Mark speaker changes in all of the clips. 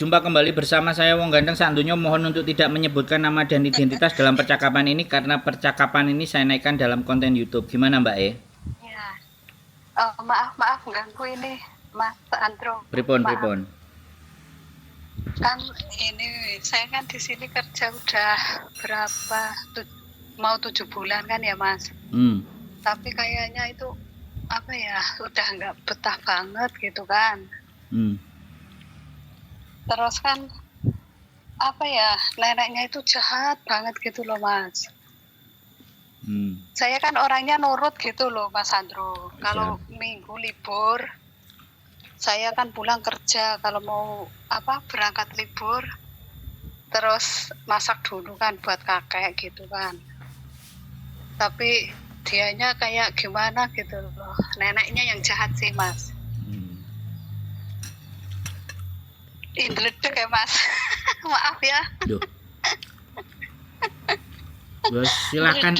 Speaker 1: Jumpa kembali bersama saya Wong Ganteng Sandunyo. Mohon untuk tidak menyebutkan nama dan identitas dalam percakapan ini karena percakapan ini saya naikkan dalam konten YouTube. Gimana Mbak E?
Speaker 2: Ya. Maaf ganggu ini Mas Andro.
Speaker 1: Pripun.
Speaker 2: Kan ini saya kan di sini kerja udah berapa? Mau 7 bulan kan ya Mas. Tapi kayaknya itu apa ya? Udah nggak betah banget gitu kan. Terus kan apa ya? Neneknya itu jahat banget gitu loh Mas. Saya kan orangnya nurut gitu loh Mas Andro. Kalau minggu libur saya kan pulang kerja, kalau mau berangkat libur terus masak dulu kan buat kakek gitu kan. Tapi dianya kayak gimana gitu loh. Neneknya yang jahat sih Mas. Indeledek ya Mas. Maaf ya.
Speaker 1: Duh. Silakan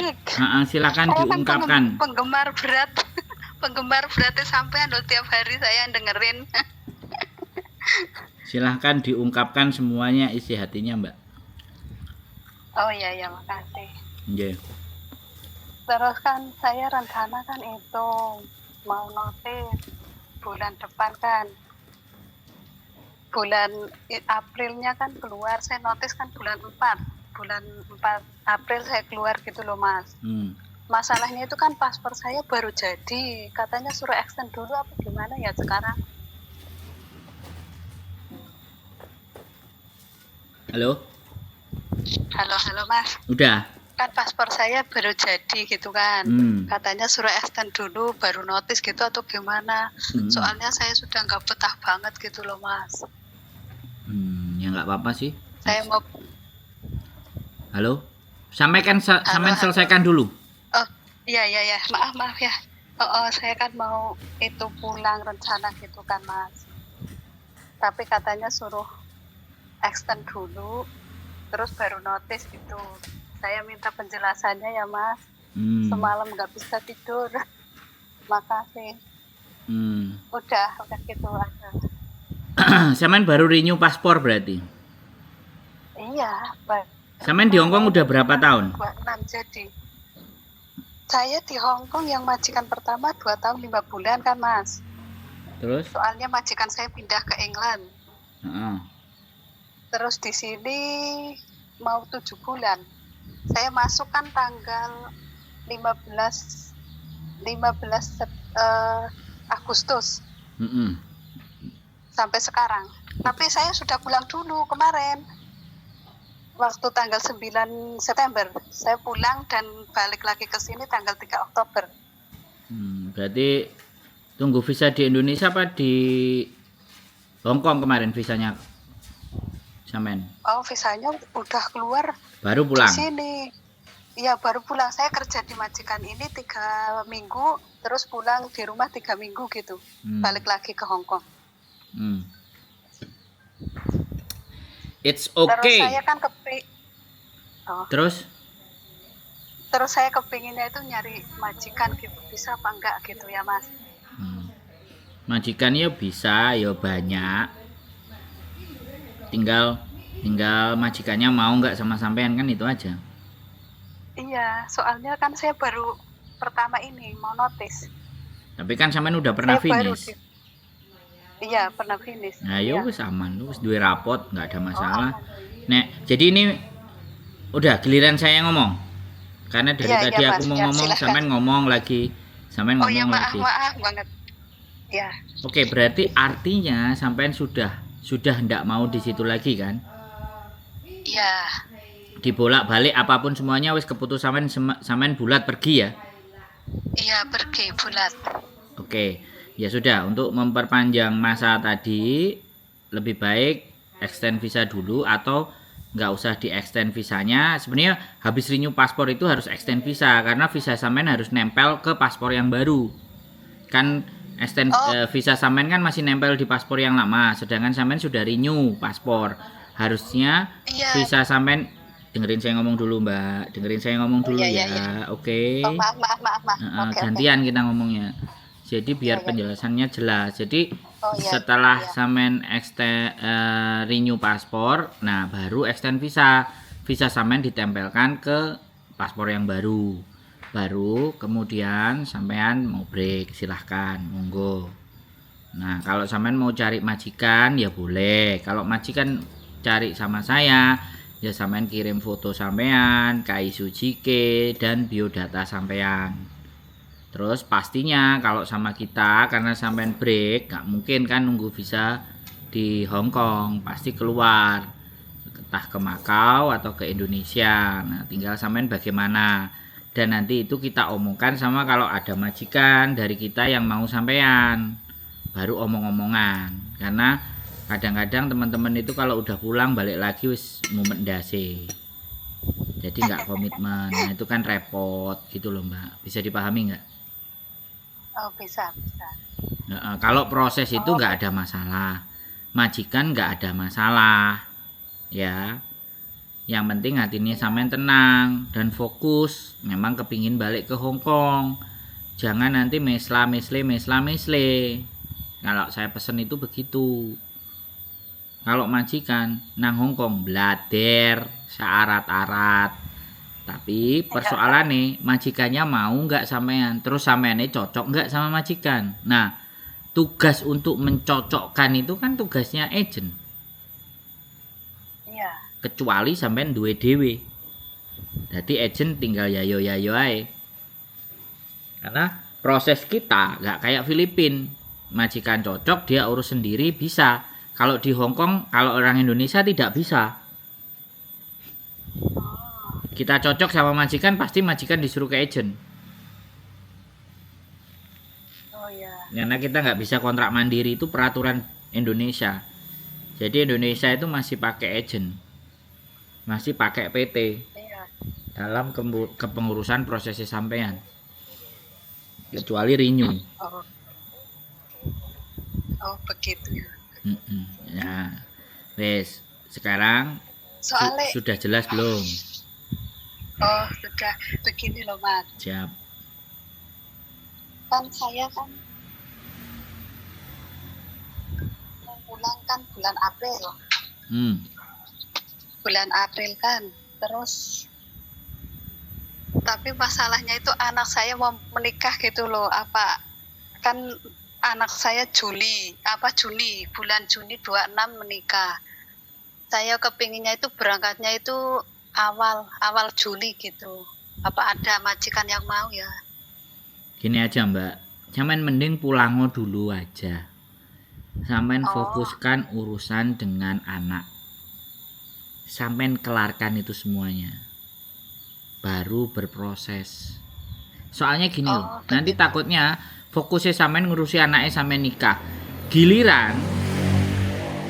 Speaker 1: diungkapkan.
Speaker 2: Penggemar beratnya sampean loh, tiap hari saya dengerin.
Speaker 1: Silahkan diungkapkan semuanya isi hatinya Mbak.
Speaker 2: Oh iya makasih.
Speaker 1: Yeah.
Speaker 2: Terus kan saya rencana kan itu mau notis bulan depan kan. Bulan Aprilnya kan keluar, saya notis kan bulan 4 April saya keluar gitu loh Mas. Masalahnya itu kan paspor saya baru jadi, katanya suruh extend dulu apa gimana ya sekarang.
Speaker 1: Halo
Speaker 2: Mas.
Speaker 1: Udah.
Speaker 2: Kan paspor saya baru jadi gitu kan. Katanya suruh extend dulu baru notis gitu atau gimana. Soalnya saya sudah nggak betah banget gitu loh Mas.
Speaker 1: Ya nggak apa-apa sih.
Speaker 2: Saya mau.
Speaker 1: Halo. Sampaikan selesaikan dulu.
Speaker 2: Oh iya maaf ya. Saya kan mau itu pulang rencana gitu kan Mas. Tapi katanya suruh extend dulu terus baru notis gitu. Saya minta penjelasannya ya Mas. Semalam nggak bisa tidur. Makasih. Udah gitu aja.
Speaker 1: Samen baru renew paspor berarti?
Speaker 2: Iya.
Speaker 1: Samen di Hongkong udah berapa tahun?
Speaker 2: 26 jadi. Saya di Hongkong yang majikan pertama 2 tahun 5 bulan kan Mas.
Speaker 1: Terus?
Speaker 2: Soalnya majikan saya pindah ke England. Terus di sini mau 7 bulan. Saya masuk kan tanggal 15 Agustus. Sampai sekarang. Tapi saya sudah pulang dulu kemarin. Waktu tanggal 9 September. Saya pulang dan balik lagi ke sini tanggal 3 Oktober.
Speaker 1: Berarti tunggu visa di Indonesia apa di Hongkong kemarin visanya? Samen.
Speaker 2: Oh, visanya udah keluar.
Speaker 1: Baru pulang.
Speaker 2: Di sini. Iya, baru pulang. Saya kerja di majikan ini 3 minggu, terus pulang di rumah 3 minggu gitu. Balik lagi ke Hongkong.
Speaker 1: It's okay.
Speaker 2: Terus saya kan Terus saya kepinginnya itu nyari majikan gitu, bisa apa enggak gitu ya Mas?
Speaker 1: Majikan ya bisa, ya banyak. Tinggal majikannya mau nggak sama sampean, kan itu aja.
Speaker 2: Iya, soalnya kan saya baru pertama ini mau notis.
Speaker 1: Tapi kan sampean udah pernah finish.
Speaker 2: Iya, pernah finish.
Speaker 1: Nah, ya wis aman, wis duwe rapot, nggak ada masalah. Nek, jadi ini udah giliran saya ngomong. Karena dari tadi aku mau ngomong, sampean ngomong lagi.
Speaker 2: Maaf banget. Ya.
Speaker 1: Oke, berarti artinya sampean sudah ndak mau di situ lagi kan?
Speaker 2: Iya.
Speaker 1: Dibolak-balik apapun semuanya wis keputusan sampean bulat pergi ya?
Speaker 2: Iya, pergi bulat.
Speaker 1: Oke. Ya sudah, untuk memperpanjang masa tadi lebih baik extend visa dulu atau nggak usah di extend visanya. Sebenarnya habis renew paspor itu harus extend visa karena visa sampean harus nempel ke paspor yang baru. Kan extend visa sampean kan masih nempel di paspor yang lama, sedangkan sampean sudah renew paspor. Harusnya visa sampean, dengerin saya ngomong dulu Mbak, Oke.
Speaker 2: Maaf.
Speaker 1: Gantian kita ngomongnya. Jadi biar penjelasannya jelas. Jadi
Speaker 2: Oh iya,
Speaker 1: Setelah
Speaker 2: iya.
Speaker 1: sampean renew paspor, nah baru extend visa. Visa sampean ditempelkan ke paspor yang baru. Baru kemudian sampean mau break, silahkan, monggo. Nah, kalau sampean mau cari majikan ya boleh. Kalau majikan cari sama saya, ya sampean kirim foto sampean, KI Sujike dan biodata sampean. Terus pastinya kalau sama kita karena sampean break, nggak mungkin kan nunggu visa di Hong Kong, pasti keluar entah ke Makau atau ke Indonesia. Nah, tinggal sampean bagaimana. Dan nanti itu kita omongkan sama kalau ada majikan dari kita yang mau sampean. Baru omong-omongan. Karena kadang-kadang teman-teman itu kalau udah pulang balik lagi wis mumet ndase. Jadi nggak komitmen. Nah, itu kan repot gitu loh, Mbak. Bisa dipahami nggak?
Speaker 2: Oh bisa, bisa.
Speaker 1: Nah, kalau proses itu
Speaker 2: Oh,
Speaker 1: nggak ada masalah. Majikan nggak ada masalah. Ya, yang penting hatinya sampean tenang dan fokus. Memang kepingin balik ke Hong Kong. Jangan nanti mesla mesle. Kalau saya pesen itu begitu. Kalau majikan nang Hong Kong blader searat-arat. Tapi persoalannya majikannya mau nggak sampean, terus sampeannya cocok nggak sama majikan. Nah, tugas untuk mencocokkan itu kan tugasnya agent.
Speaker 2: iya.
Speaker 1: Kecuali sampean duwe dhewe. Jadi agent tinggal yayo ae. Karena proses kita nggak kayak Filipin. Majikan cocok dia urus sendiri bisa. Kalau di Hong Kong kalau orang Indonesia tidak bisa. Kita cocok sama majikan pasti majikan disuruh ke agent.
Speaker 2: Oh iya.
Speaker 1: Karena kita nggak bisa kontrak mandiri, itu peraturan Indonesia. Jadi Indonesia itu masih pakai agent. Masih pakai PT
Speaker 2: Iya.
Speaker 1: dalam kepengurusan prosesnya sampean. Kecuali renew.
Speaker 2: Oh. Oh begitu ya.
Speaker 1: Nah, wes sekarang
Speaker 2: Soalnya
Speaker 1: sudah jelas belum?
Speaker 2: oh sudah begini loh Mas.
Speaker 1: Siap.
Speaker 2: Kan saya kan mau pulang kan bulan April. Bulan April kan. Terus tapi masalahnya itu anak saya mau menikah gitu loh. Apa kan anak saya Juni bulan Juni 26 menikah. Saya kepinginnya itu berangkatnya itu awal Juli gitu. Apa ada majikan yang mau ya?
Speaker 1: Gini aja Mbak, sampean mending pulang dulu aja. Sampean fokuskan urusan dengan anak. Sampean kelarkan itu semuanya. Baru berproses. Soalnya gini loh, nanti takutnya fokusnya sampean ngurusi anaknya sampean nikah. Giliran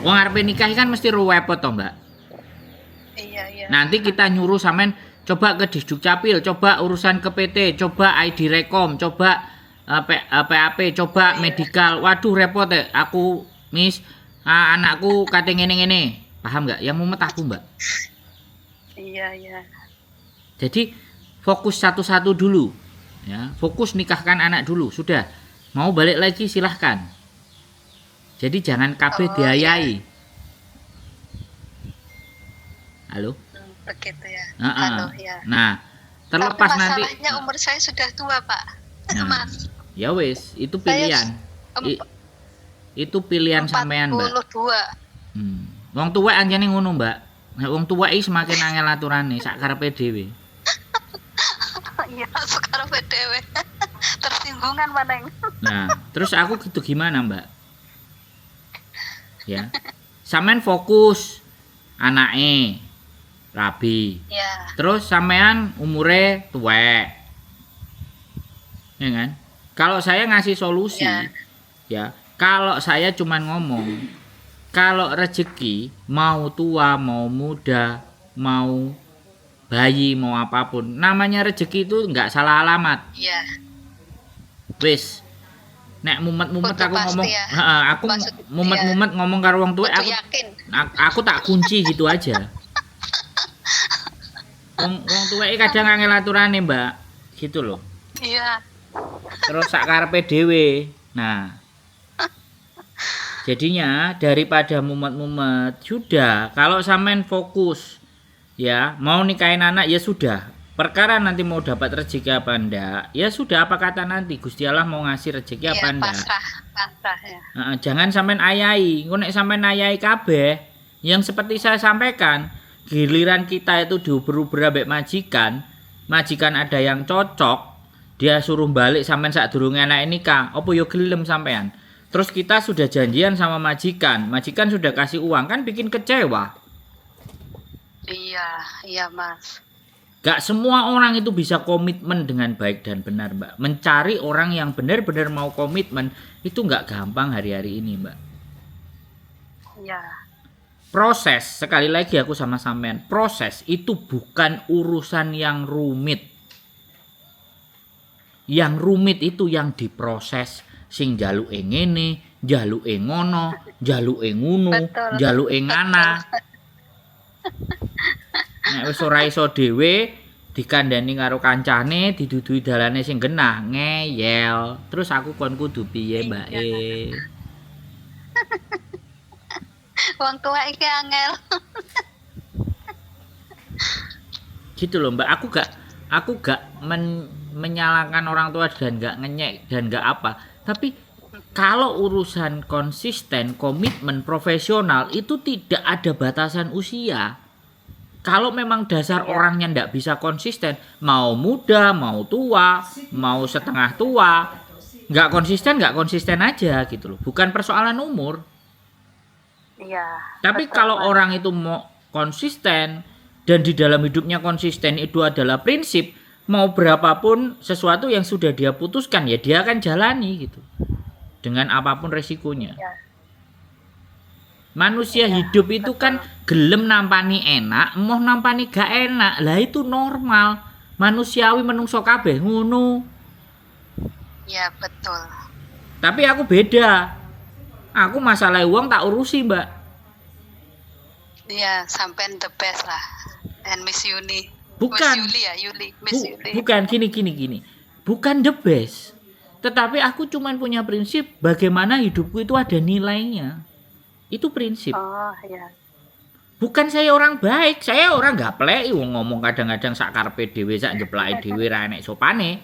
Speaker 1: wong arepe nikah kan mesti repot toh, Mbak.
Speaker 2: Iya.
Speaker 1: Nanti kita nyuruh sampean coba ke Disduk Capil, coba urusan ke PT, coba ID Rekom, coba PAP, coba medical. Waduh repot ya. Aku Miss, anakku kate ngene-ngene. Paham nggak? Yang mumet aku, Mbak.
Speaker 2: Iya.
Speaker 1: Jadi fokus satu-satu dulu. Ya, fokus nikahkan anak dulu. Sudah. Mau balik lagi silahkan. Jadi jangan kabeh diayai. Halo?
Speaker 2: Begitu ya.
Speaker 1: Halo,
Speaker 2: ya.
Speaker 1: Nah, terlepas
Speaker 2: tapi
Speaker 1: nanti.
Speaker 2: Masalahnya umur saya sudah tua, Pak.
Speaker 1: Nah,
Speaker 2: Mas.
Speaker 1: Ya wis, itu pilihan. Itu pilihan sampean, Mbak.
Speaker 2: 42.
Speaker 1: Wong tuwek anjene ngono, Mbak. Nek wong tuwek iki semakin angel aturane sak karepe dhewe.
Speaker 2: Iya, sekarang PDW. Tersinggungan maneng.
Speaker 1: Nah, terus aku gitu gimana, Mbak? Ya. Sampean fokus anake rabi.
Speaker 2: Ya.
Speaker 1: Terus sampean umure tuwek. Ya kan? Kalau saya ngasih solusi, ya, kalau saya cuman ngomong, kalau rezeki mau tua, mau muda, mau bayi, mau apapun, namanya rezeki itu nggak salah alamat.
Speaker 2: Iya.
Speaker 1: Wis. Nek mumet-mumet aku ngomong,
Speaker 2: ya.
Speaker 1: Aku mumet-mumet ngomong karo wong tuwek, aku tak kunci gitu aja. Wong tuwek kadang angel aturane, Mbak. Gitu loh.
Speaker 2: Iya.
Speaker 1: Terus sak karepe dhewe. Nah. Jadinya daripada mumet-mumet, sudah kalau sampean fokus ya, mau nikahin anak ya sudah. Perkara nanti mau dapat rezeki apa enggak, ya sudah apa kata nanti Gusti Allah mau ngasih rezeki apa
Speaker 2: Iya,
Speaker 1: enggak.
Speaker 2: pasrah ya.
Speaker 1: Jangan sampean ayai, engko nek sampean ayai kabeh, yang seperti saya sampaikan, giliran kita itu diuber-uber ambek majikan, majikan ada yang cocok, dia suruh balik sampean sadurunge anak nikah, opo yo gelem sampean. Terus kita sudah janjian sama majikan, majikan sudah kasih uang, kan bikin kecewa.
Speaker 2: Iya Mas.
Speaker 1: Gak semua orang itu bisa komitmen dengan baik dan benar, Mbak. Mencari orang yang benar-benar mau komitmen itu gak gampang hari-hari ini, Mbak.
Speaker 2: Iya.
Speaker 1: Proses, sekali lagi aku sama sampean, proses itu bukan urusan yang rumit. Yang rumit itu yang diproses, sing jaluke ngene, jaluke ngono, jaluke ngono,
Speaker 2: Betul.
Speaker 1: jaluke ngana. Nek wis ora iso dhewe dikandani karo kancane, didudui dalane sing genah, ngeyel. Terus aku kon kudu piye, Mbak E?
Speaker 2: Wong tua iki angel.
Speaker 1: Gitu loh, Mbak. Aku gak menyalahkan orang tua dan gak ngenyek dan gak apa. Tapi kalau urusan konsisten, komitmen, profesional itu tidak ada batasan usia. Kalau memang dasar orangnya ndak bisa konsisten, mau muda, mau tua, mau setengah tua, nggak konsisten aja gitu loh. Bukan persoalan umur.
Speaker 2: Iya.
Speaker 1: Tapi
Speaker 2: betul,
Speaker 1: kalau
Speaker 2: Mas.
Speaker 1: orang itu mau konsisten dan di dalam hidupnya konsisten itu adalah prinsip, mau berapapun sesuatu yang sudah dia putuskan ya dia akan jalani gitu. Dengan apapun resikonya.
Speaker 2: Iya.
Speaker 1: Manusia
Speaker 2: Iya,
Speaker 1: hidup itu
Speaker 2: betul.
Speaker 1: kan gelem nampani enak, mau nampani gak enak. Lah itu normal. Manusiawi menungso kabeh ngono.
Speaker 2: Iya, betul.
Speaker 1: Tapi aku beda. Aku masalah uang tak urusi, Mbak.
Speaker 2: Iya, sampean the best lah. And Miss Yuni.
Speaker 1: Bukan.
Speaker 2: Miss Yuli ya, Yuli. Miss Yuli.
Speaker 1: Bukan gini. Bukan the best. Tetapi aku cuman punya prinsip bagaimana hidupku itu ada nilainya. Itu prinsip.
Speaker 2: Oh, iya.
Speaker 1: Bukan saya orang baik, saya orang gak plek wong ngomong kadang-kadang sak karepe dhewe, sak njeplake dhewe ra enek sopane.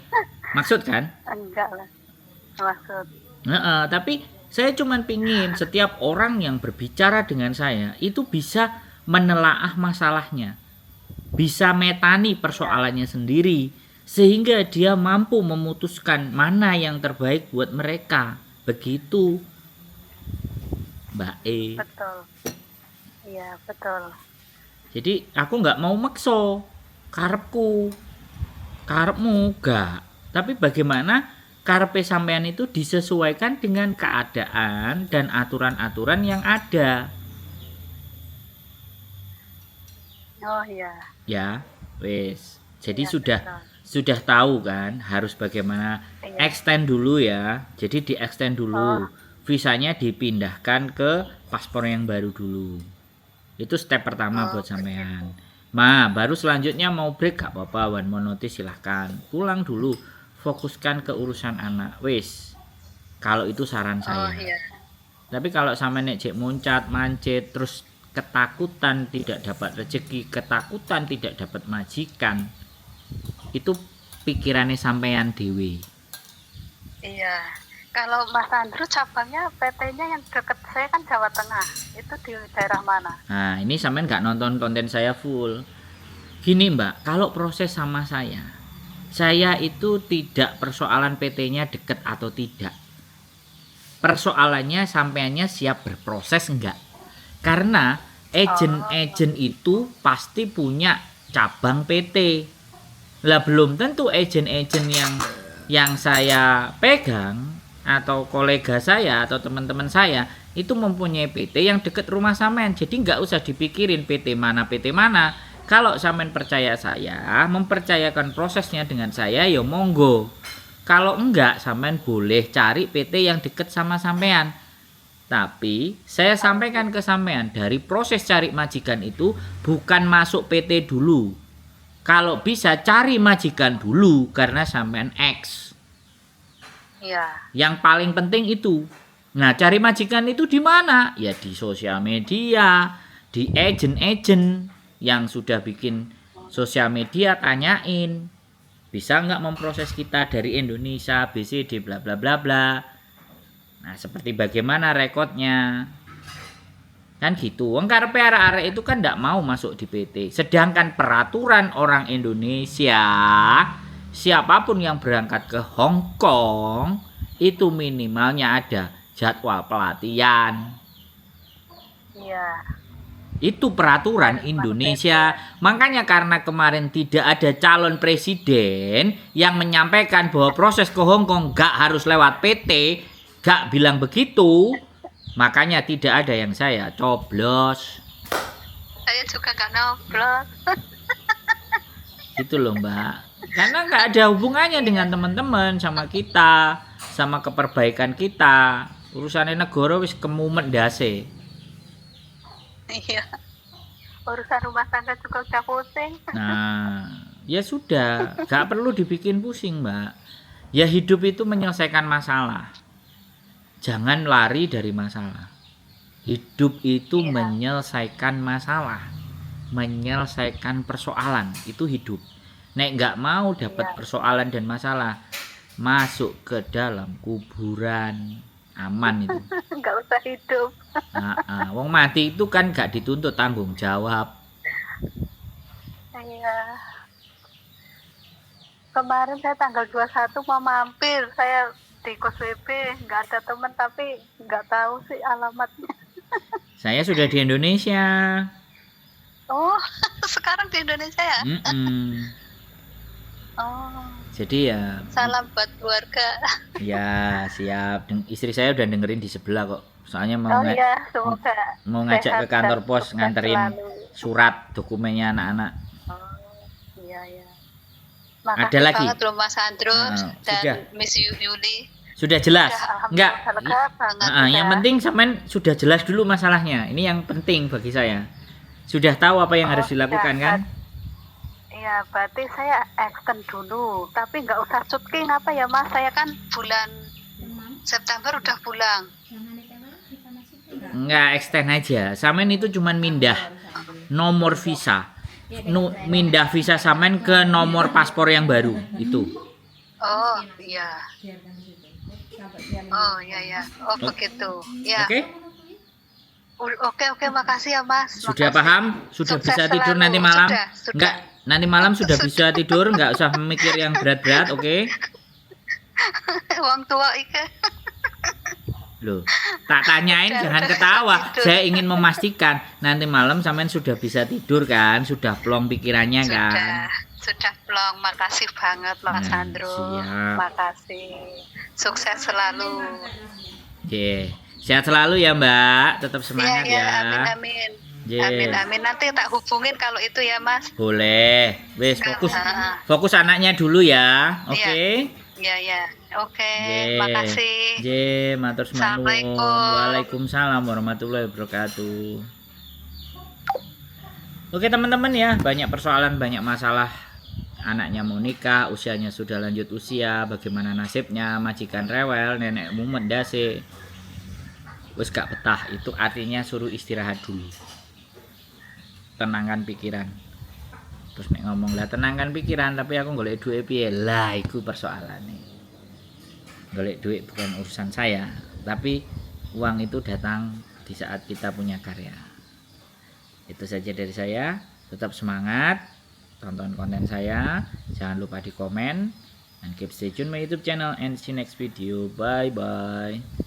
Speaker 1: Maksud kan?
Speaker 2: Enggak lah. Maksud.
Speaker 1: Tapi saya cuman pingin setiap orang yang berbicara dengan saya itu bisa menelaah masalahnya. Bisa metani persoalannya sendiri sehingga dia mampu memutuskan mana yang terbaik buat mereka. Begitu. Mbak E.
Speaker 2: Betul. Iya, betul.
Speaker 1: Jadi aku nggak mau makso karepku. Karepmu gak. Tapi bagaimana karepe sampean itu disesuaikan dengan keadaan dan aturan-aturan yang ada.
Speaker 2: Oh, iya.
Speaker 1: Ya, wes. Jadi
Speaker 2: Iya,
Speaker 1: sudah tahu kan harus bagaimana.
Speaker 2: Iya.
Speaker 1: Extend dulu ya. Jadi di extend dulu. Visanya dipindahkan ke paspor yang baru dulu. Itu step pertama buat sampean. Baru selanjutnya mau break gak apa-apa, one more notice silahkan. Pulang dulu, fokuskan ke urusan anak. Wes. Kalau itu saran saya.
Speaker 2: Oh, iya.
Speaker 1: Tapi kalau sampean nek jek muncat, mancet, terus ketakutan tidak dapat rezeki, ketakutan tidak dapat majikan, itu pikirannya sampean dewe.
Speaker 2: Iya. Kalau Mas Andrew cabangnya PT-nya yang deket saya kan Jawa Tengah. Itu di daerah mana?
Speaker 1: Nah, ini sampean nggak nonton konten saya full. Gini Mbak, kalau proses sama saya itu tidak persoalan PT-nya deket atau tidak. Persoalannya sampeannya siap berproses enggak? Karena agen itu pasti punya cabang PT. Lah belum tentu agen-agen yang saya pegang atau kolega saya atau teman-teman saya itu mempunyai PT yang dekat rumah sampean. Jadi nggak usah dipikirin PT mana. Kalau sampean percaya saya, mempercayakan prosesnya dengan saya, ya monggo. Kalau enggak, sampean boleh cari PT yang dekat sama sampean. Tapi saya sampaikan ke sampean, dari proses cari majikan itu bukan masuk PT dulu. Kalau bisa cari majikan dulu karena sampean X.
Speaker 2: Iya.
Speaker 1: Yang paling penting itu Nah, cari majikan itu di mana? Ya di sosial media, di agent-agent yang sudah bikin sosial media, tanyain. Bisa nggak memproses kita dari Indonesia, BCD, bla bla bla bla. Nah, seperti bagaimana rekodnya. Kan gitu. Wong karepe arek-arek itu kan nggak mau masuk di PT. Sedangkan peraturan orang Indonesia, siapapun yang berangkat ke Hong Kong itu minimalnya ada jadwal pelatihan.
Speaker 2: Iya.
Speaker 1: Itu peraturan Indonesia. Makanya karena kemarin tidak ada calon presiden yang menyampaikan bahwa proses ke Hong Kong gak harus lewat PT, gak bilang begitu, makanya tidak ada yang saya coblos.
Speaker 2: Saya juga gak noblos.
Speaker 1: Gitu loh Mbak. Karena gak ada hubungannya dengan teman-teman, sama kita, sama keperbaikan kita. Urusannya negara wis kemumet ndase.
Speaker 2: Iya. Urusan rumah tangga juga udah pusing.
Speaker 1: Nah, ya sudah, gak perlu dibikin pusing Mbak. Ya hidup itu menyelesaikan masalah. Jangan lari dari masalah. Hidup itu
Speaker 2: Iya.
Speaker 1: menyelesaikan masalah, menyelesaikan persoalan, itu hidup. Nek nggak mau dapat
Speaker 2: Iya.
Speaker 1: persoalan dan masalah, masuk ke dalam kuburan, aman itu.
Speaker 2: Nggak usah hidup.
Speaker 1: Wong mati itu kan gak dituntut tanggung jawab.
Speaker 2: Iya. Kemarin saya tanggal 21 mau mampir. Saya di kos WP, nggak ada teman tapi nggak tahu sih alamatnya.
Speaker 1: Saya sudah di Indonesia.
Speaker 2: Oh, sekarang di Indonesia ya? Oh,
Speaker 1: Jadi ya,
Speaker 2: salam buat keluarga.
Speaker 1: ya siap. Istri saya udah dengerin di sebelah kok. Soalnya
Speaker 2: Oh iya, semoga
Speaker 1: mau ngajak ke
Speaker 2: sehat
Speaker 1: kantor
Speaker 2: dan
Speaker 1: pos
Speaker 2: sukses
Speaker 1: nganterin
Speaker 2: selalu.
Speaker 1: surat dokumennya anak-anak.
Speaker 2: Oh, iya iya.
Speaker 1: Ada
Speaker 2: Makasih
Speaker 1: lagi?
Speaker 2: banget loh Mas Andro dan
Speaker 1: sudah.
Speaker 2: Miss Yuli.
Speaker 1: Sudah jelas?
Speaker 2: Udah,
Speaker 1: Enggak.
Speaker 2: alhamdulillah lega banget.
Speaker 1: Yang
Speaker 2: udah.
Speaker 1: penting sampean sudah jelas dulu masalahnya. Ini yang penting bagi saya. Sudah tahu apa yang harus dilakukan kan?
Speaker 2: Iya, berarti saya extend dulu, tapi nggak usah syuting apa ya Mas? Saya kan bulan September udah pulang.
Speaker 1: Enggak, extend aja. Sampean itu cuman mindah nomor visa. Mindah visa sampean ke nomor paspor yang baru itu.
Speaker 2: Oh iya. Oh iya ya. Oh begitu. Ya.
Speaker 1: Oke?
Speaker 2: Oke, makasih ya Mas.
Speaker 1: Sudah
Speaker 2: Makasih.
Speaker 1: paham? Sudah
Speaker 2: Sukses
Speaker 1: bisa tidur
Speaker 2: selalu.
Speaker 1: nanti malam?
Speaker 2: Sudah.
Speaker 1: Enggak, nanti malam sudah bisa tidur, enggak usah memikir yang berat-berat, oke?
Speaker 2: Wong tua iki.
Speaker 1: Loh, tak tanyain jangan ketawa. Saya ingin memastikan nanti malam sampean sudah bisa tidur kan? Sudah plong pikirannya kan?
Speaker 2: Sudah plong. Makasih banget Mas
Speaker 1: Nah,
Speaker 2: Andro.
Speaker 1: siap.
Speaker 2: Makasih. Sukses selalu.
Speaker 1: Oke. Sehat selalu ya Mbak, tetap semangat
Speaker 2: Iya,
Speaker 1: ya.
Speaker 2: amin.
Speaker 1: Ye.
Speaker 2: Amin. Nanti tak hubungin kalau itu ya Mas.
Speaker 1: Boleh. Wes fokus anaknya dulu ya. Oke.
Speaker 2: Iya. Oke,
Speaker 1: Ye.
Speaker 2: makasih.
Speaker 1: Je, matur nuwun.
Speaker 2: Assalamualaikum.
Speaker 1: Waalaikumsalam warahmatullahi wabarakatuh. Oke teman-teman ya, banyak persoalan, banyak masalah. Anaknya mau nikah, usianya sudah lanjut usia, bagaimana nasibnya, majikan rewel, nenek mumet dase. Wes gak betah, itu artinya suruh istirahat dulu. Tenangkan pikiran. Terus nek ngomong lah tenangkan pikiran, tapi aku golek duit piye? Lah iku persoalane. Golek duit bukan urusan saya, tapi uang itu datang di saat kita punya karya. Itu saja dari saya. Tetap semangat, tonton konten saya, jangan lupa di komen, and keep stay tune my YouTube channel and see you next video. Bye bye.